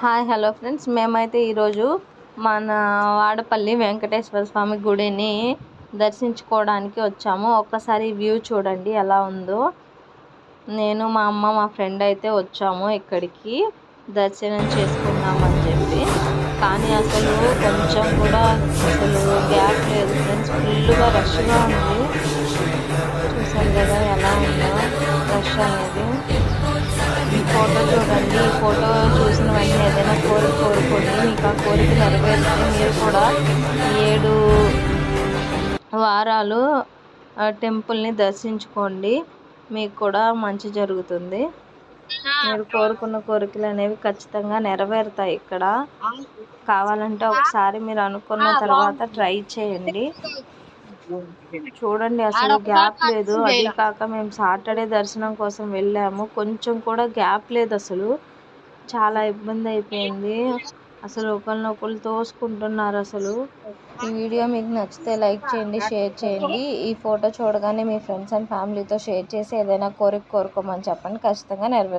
Hi hello friends, మేమైతే ఈరోజు మన వాడపల్లి వెంకటేశ్వర స్వామి గుడిని దర్శించుకోవడానికి వచ్చాము. ఒక్కసారి వ్యూ చూడండి ఎలా ఉందో. నేను మా అమ్మ మా ఫ్రెండ్ అయితే వచ్చాము ఇక్కడికి దర్శనం చేసుకుందామని చెప్పి. కానీ అసలు కొంచెం కూడా అసలు గ్యాప్ లేదు ఫ్రెండ్స్, ఫుల్గా రష్గా ఉంది. చూసారు కదా ఎలా ఉందో రష్ అనేది. ఈ ఫోటో చూడండి, ఈ ఫోటో చూసిన వెంటనే ఏదైనా కోరుకోండి, మీకు ఆ కోరిక నెరవేరితే మీరు కూడా 7 వారాలు టెంపుల్ని దర్శించుకోండి, మీకు కూడా మంచి జరుగుతుంది. మీరు కోరుకున్న కోరికలు అనేవి ఖచ్చితంగా నెరవేరుతాయి ఇక్కడ. కావాలంటే ఒకసారి మీరు అనుకున్న తర్వాత ట్రై చేయండి. చూడండి అసలు గ్యాప్ లేదు. అది కాక మేము సాటర్డే దర్శనం కోసం వెళ్ళాము, కొంచెం కూడా గ్యాప్ లేదు. అసలు చాలా ఇబ్బంది అయిపోయింది. అసలు ఒకరినొకరు తోసుకుంటున్నారు. అసలు ఈ వీడియో మీకు నచ్చితే లైక్ చేయండి, షేర్ చేయండి. ఈ ఫోటో చూడగానే మీ ఫ్రెండ్స్ అండ్ ఫ్యామిలీతో షేర్ చేసి ఏదైనా కోరికోమని చెప్పండి, ఖచ్చితంగా నెరవేరుతుంది.